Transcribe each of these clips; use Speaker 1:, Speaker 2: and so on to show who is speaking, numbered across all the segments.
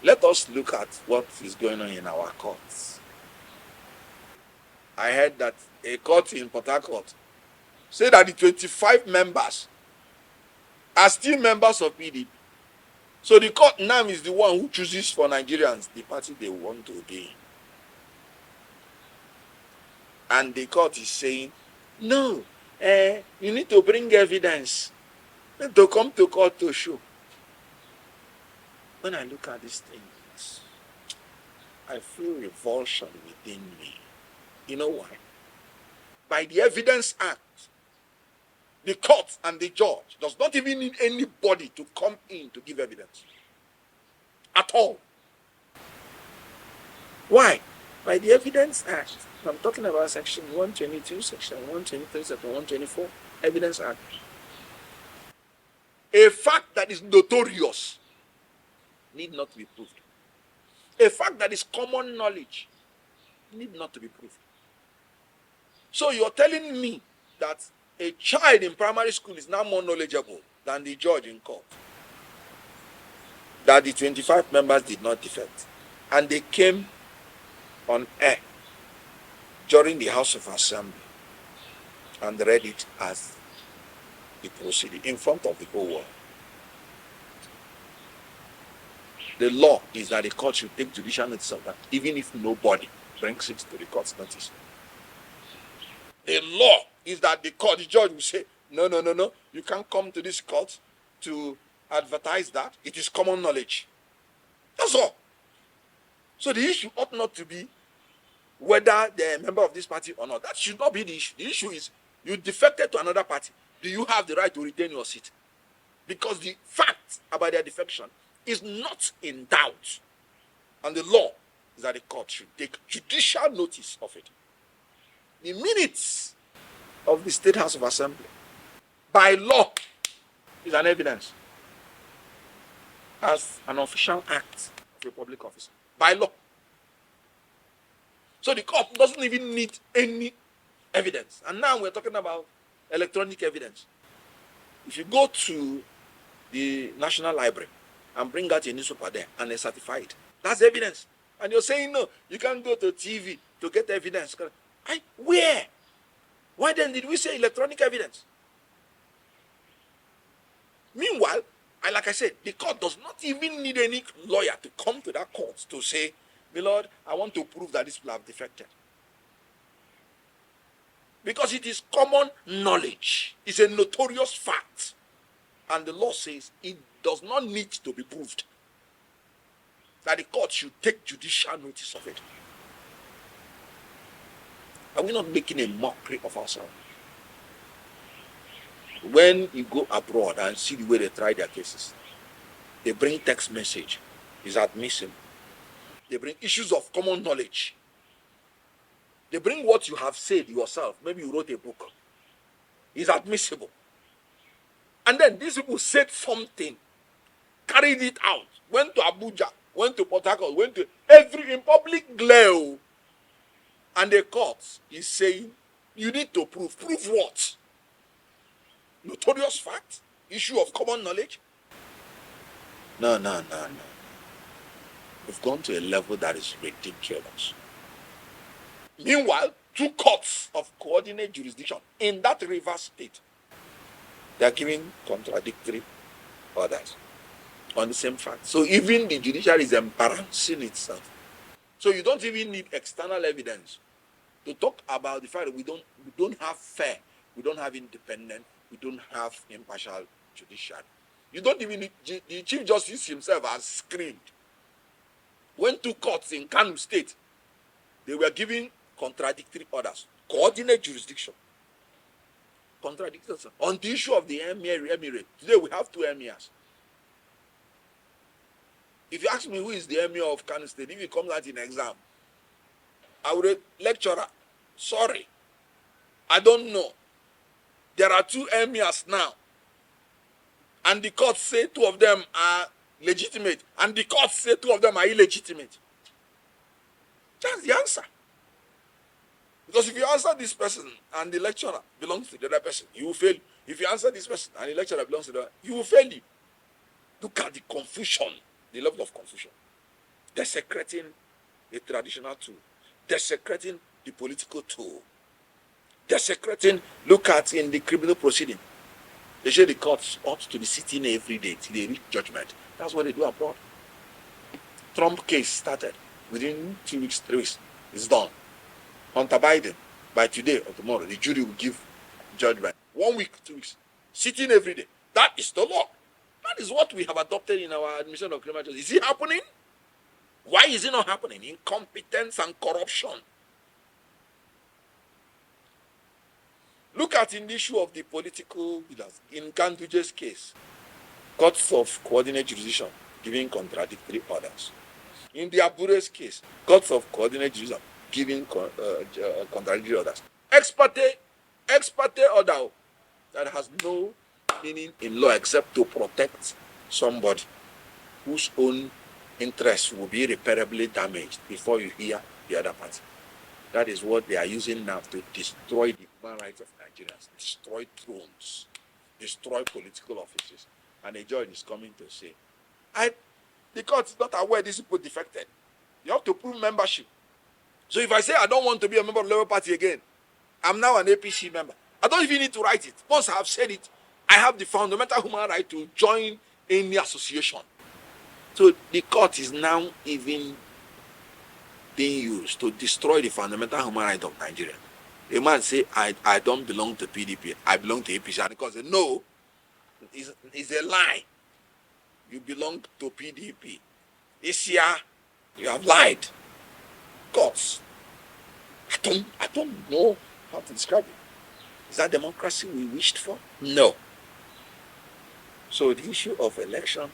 Speaker 1: Let us look at what is going on in our courts. I heard that a court in Port Harcourt said that the 25 members are still members of PDP. So the court now is the one who chooses for Nigerians the party they want to be. And the court is saying, no, you need to bring evidence to come to court to show. When I look at these things, I feel revulsion within me. You know why? By the Evidence Act, the court and the judge does not even need anybody to come in to give evidence at all. Why? By the Evidence Act. I'm talking about section 122, section 123, section 124, Evidence Act. A fact that is notorious need not to be proved. A fact that is common knowledge need not to be proved. So you're telling me that a child in primary school is now more knowledgeable than the judge in court? That the 25 members did not defect. And they came on air during the House of Assembly and read it as the proceeding in front of the whole world. The law is that the court should take judicial notice of that, even if nobody brings it to the court's notice. The law is that the judge will say, no, you can't come to this court to advertise that. It is common knowledge. That's all. So the issue ought not to be whether they're a member of this party or not. That should not be the issue. The issue is you defected to another party. Do you have the right to retain your seat? Because the fact about their defection is not in doubt. And the law is that the court should take judicial notice of it. The minutes of the State House of Assembly, by law, is an evidence as an official act of a public officer. By law. So the court doesn't even need any evidence. And now we're talking about electronic evidence. If you go to the National Library and bring out a newspaper there and they certify it, that's evidence. And you're saying, no, you can't go to TV to get evidence. Where? Why then did we say electronic evidence? Meanwhile, like I said, the court does not even need any lawyer to come to that court to say, my lord, I want to prove that these people have defected. Because it is common knowledge. It's a notorious fact. And the law says it does not need to be proved. That the court should take judicial notice of it. Are we not making a mockery of ourselves? When you go abroad and see the way they try their cases, they bring text message. It's admissible. They bring issues of common knowledge. They bring what you have said yourself. Maybe you wrote a book. It's admissible. And then these people said something, carried it out, went to Abuja, went to Port Harcourt, went to in public glare. And the court is saying, you need to prove. Prove what? Notorious fact? Issue of common knowledge? No. We've gone to a level that is ridiculous. Meanwhile, two courts of coordinate jurisdiction in that Rivers State, they are giving contradictory orders on the same fact. So even the judiciary is embarrassing itself. So you don't even need external evidence to talk about the fact that we don't have fair, we don't have independent, we don't have impartial judiciary. You don't even need, the Chief Justice himself has screamed. When two courts in Kano State, they were giving contradictory orders, coordinate jurisdiction. Contradictory on the issue of the emirate. Today we have two emirs. If you ask me who is the emir of Kano State, if it comes out in exam, I would lecturer, sorry, I don't know. There are two emirs now. And the courts say two of them are legitimate. And the courts say two of them are illegitimate. That's the answer. Because if you answer this person and the lecturer belongs to the other person, you will fail. If you answer this person and the lecturer belongs to the other, you will fail you. Look at the confusion, the level of confusion. desecrating the traditional tool, desecrating the political tool, desecrating. Look at in the criminal proceeding. They say the courts ought to be sitting every day till they reach judgment. That's what they do abroad. Trump case started. Within 2 weeks, 3 weeks, it's done. Hunter Biden, by today or tomorrow, the jury will give judgment. 1 week, 2 weeks. Sitting every day. That is the law. That is what we have adopted in our admission of criminal justice. Is it happening? Why is it not happening? Incompetence and corruption. Look at in the issue of the political leaders. In Ganduje's case, courts of coordinate jurisdiction giving contradictory orders. In the Abure's case, courts of coordinate jurisdiction giving contradictory orders. Ex parte order that has no meaning in law except to protect somebody whose own interests will be irreparably damaged before you hear the other party. That is what they are using now to destroy the human rights of Nigerians, destroy thrones, destroy political offices. And a judge is coming to say, the court is not aware these people defected. You have to prove membership. So if I say I don't want to be a member of the Labour Party again, I'm now an APC member. I don't even need to write it. Once I have said it, I have the fundamental human right to join any association. So the court is now even being used to destroy the fundamental human right of Nigeria. A man say, I don't belong to PDP, I belong to APC. And the court say, no, it's a lie. You belong to PDP. This year, you have lied. Courts. I don't know how to describe it. Is that democracy we wished for? No. So the issue of election,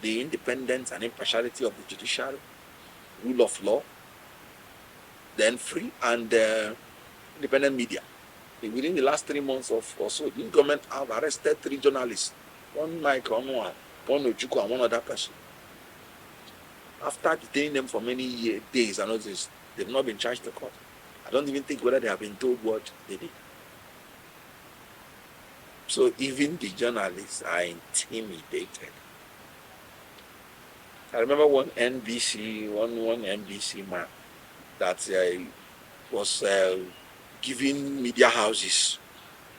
Speaker 1: the independence and impartiality of the judiciary, rule of law, then free and independent media. Within the last 3 months or so, the government have arrested 3 journalists, one Mike, one Ojukwu, and one other person. After detaining them for many days and all this, they've not been charged to court. I don't even think whether they have been told what they did. So even the journalists are intimidated. I remember one NBC man that was giving media houses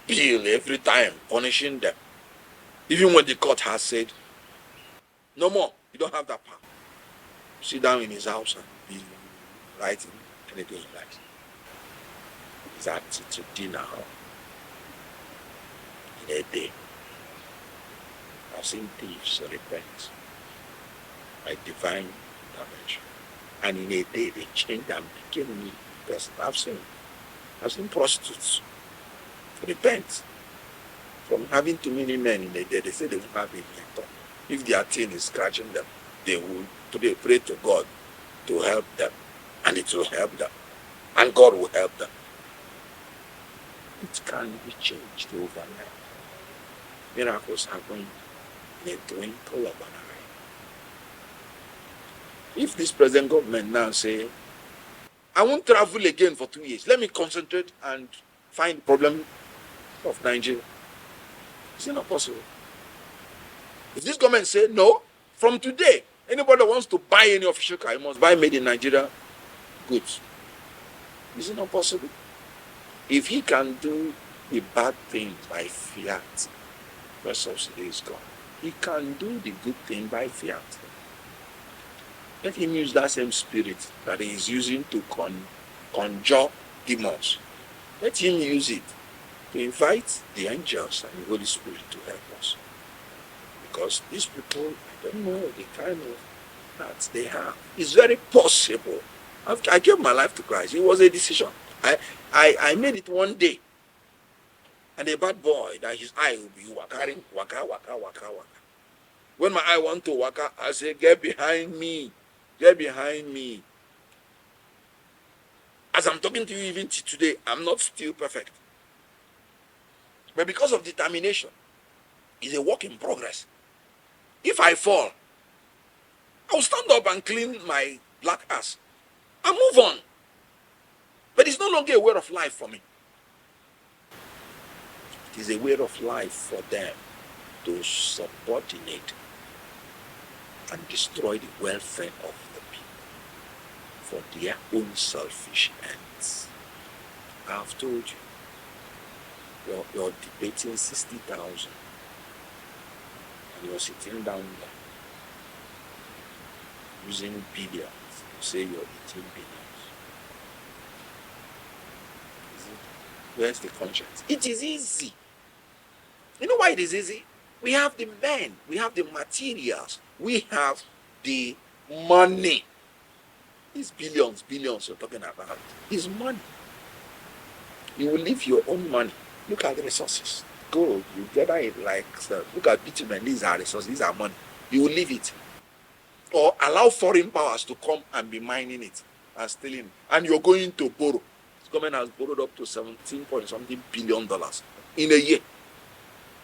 Speaker 1: bill every time, punishing them. Even when the court has said, no more, you don't have that power. Sit down in his house and be writing anything he likes. His attitude dinner in a day. I've seen thieves repent by divine intervention. And in a day they changed and became new person. I've seen prostitutes repent from having too many men in a day. They say they won't have a mentor. If their teen is scratching them, they will pray to God to help them, and it will help them, and God will help them. It can be changed overnight. Miracles happen in a twinkle of an eye. If this present government now say, I won't travel again for 2 years, let me concentrate and find the problem of Nigeria, is it not possible? If this government say, no, from today, anybody that wants to buy any official car, you must buy made in Nigeria goods. Is it not possible? If he can do the bad thing by fiat, where subsidy is gone, he can do the good thing by fiat. Let him use that same spirit that he is using to conjure demons. Let him use it to invite the angels and the Holy Spirit to help us. Because these people, I don't know the kind of that they have. It's very possible. I gave my life to Christ. It was a decision. I made it one day. And a bad boy, that his eye will be wakaring, waka. When my eye want to waka, I say, get behind me. Get behind me. As I'm talking to you even today, I'm not still perfect. But because of determination, it's a work in progress. If I fall, I'll stand up and clean my black ass and move on. But it's no longer a way of life for me. It is a way of life for them to subordinate and destroy the welfare of the people for their own selfish ends. I have told you, you're debating 60,000 and you're sitting down there using billions to say you're eating billions. Where's the conscience? It is easy. You know why it is easy? We have the men, we have the materials, we have the money. These billions you're talking about is money. You will leave your own money. Look at the resources. Gold, you gather it like, look at bitumen, these are resources, these are money. You will leave it. Or allow foreign powers to come and be mining it and stealing it. And you're going to borrow. The government has borrowed up to 17 point something billion in a year.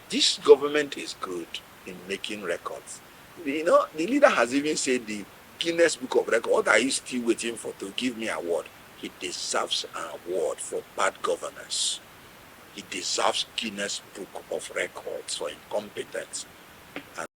Speaker 1: This government is good in making records. You know, the leader has even said the Guinness Book of Records, what are you still waiting for to give me an award? He deserves an award for bad governance. He deserves Guinness Book of Records for incompetence. And